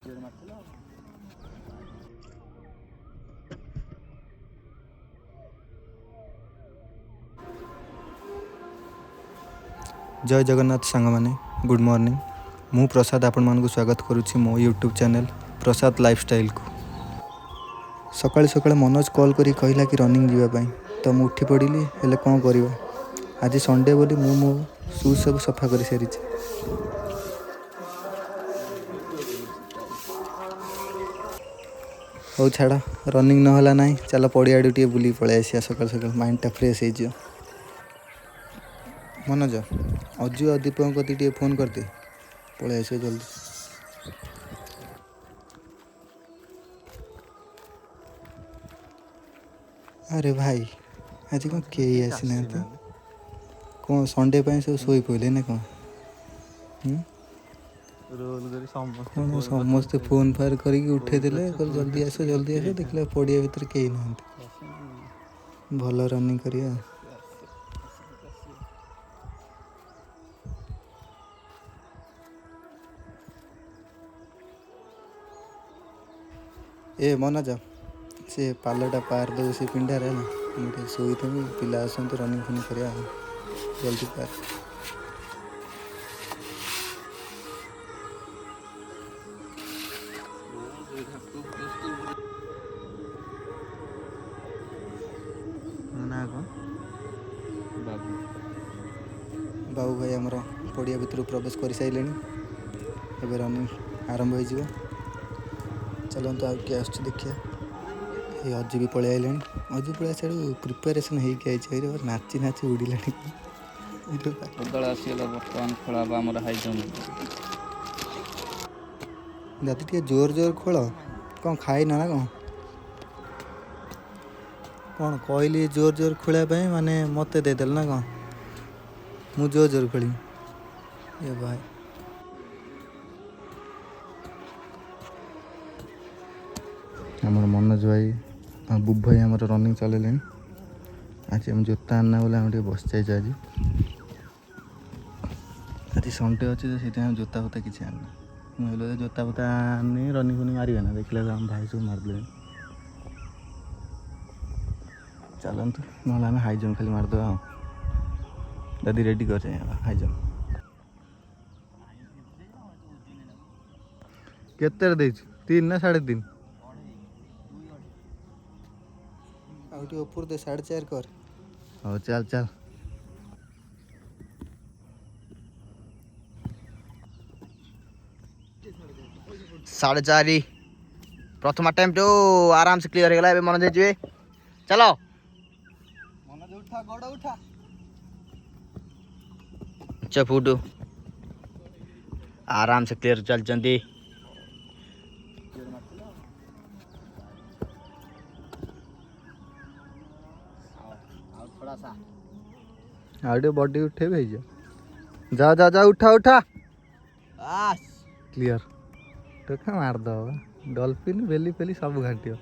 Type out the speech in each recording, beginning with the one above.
जय जगन्नाथ सांग माने गुड मॉर्निंग। मु प्रसाद आपण मानक स्वागत करुच्ची मो यूट्यूब चैनल प्रसाद लाइफस्टाइल को। सकाळ सकाळ मनोज कॉल करी कहला कि रनिंग जीवाई तो मु उठी पड़ी हेले कौन करवा। आज संडे बोली मु मो शूज सब सफा कर सारी। हो छाड़ रनिंग नहला ना चल पड़िया टे बुली पलि आसिया सकाल सकाल माइंडटा फ्रेश हो। मनोज अजु और दीपक कति टे फोन करदे पलि आस जल्दी। अरे भाई आज कौन कई आसी ना कौन संडे सब शोई पड़े ना कौन कौन समस्ते फोन फायर करके उठेदेले जल्दी आस देखला पड़िया भितर कई ना भल रनिंग करिया। ए मनोज से पालटा पार दे से पिंडार है ना शोई थी पिला आसते रनिंग फनिंग कर जल्दी पार। बाबू भाई आमर पड़िया भितर प्रवेश कर सारे एवं रनिंग आरंभ हो। चलते आ किए आस देखिए ये अजु भी पलि आइले अजु पलि से प्रिपेरेसन हो नाची नाची उड़िला दादी टे जोर जोर खोल कौन खाई ना कौन कौन कहली जोर जोर खोलिया माने मत देदेल ना कौन मु जोर जोर खोली ये भाई। आमर मनोज भाई बुब भाई आम रनिंग चलेले आज हम जोता आना बोले आम बस जाए आज संडे अच्छे तो से जोता फता किसी आना मुझे जोता फता आनी रनिंग फनिंग मारे ना देखला आम भाई सब मारदे चलतु ना आम हाई जंप खाली मारदे दादी रेडी कर हाई जंप केतर दे 3 ना 3.5 ऊपर दे 4.5 कर। हाँ चल चल 4.5 प्रथम अटेम्प्ट आराम से क्लियर हो गला। मनोज जी चलो मनोज उठा गोड़ उठा अच्छा फुटू आराम से क्लियर चल चंदी आड़े बॉडी उठे भाई जा जा जा उठा उठा क्लियर टोका मार दो डॉल्फिन बेली पेली सब घाटियो।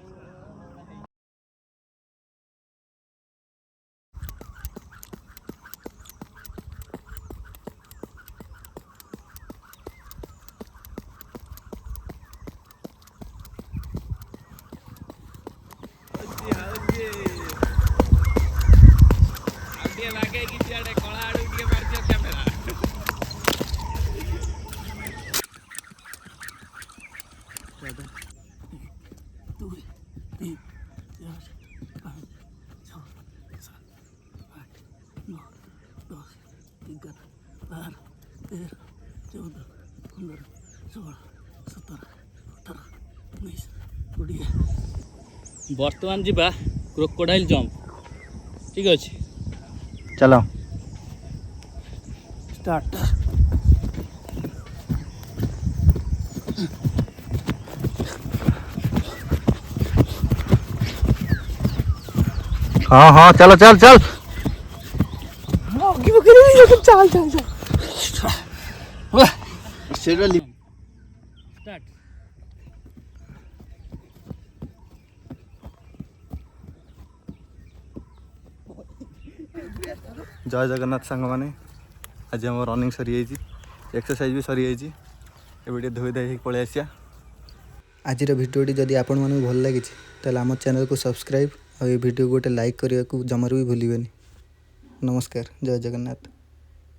बर्तमान जीवा क्रोकोडाइल जंप ठीक अच्छे चलो स्टार्ट। हाँ हाँ चलो चल चल चल चल चल स्टार्ट। जय जगन्नाथ सांग माने आज आम रनिंग सरी एक्सरसाइज भी सरी धोई धाई पलि आसिया आजिर भिडियोटी जदि आपण मानकु भल लगी ताले आम चैनल को सब्सक्राइब और ये वीडियो गोटे लाइक करने को जमार भी भूलिए। नमस्कार, जय जगन्नाथ।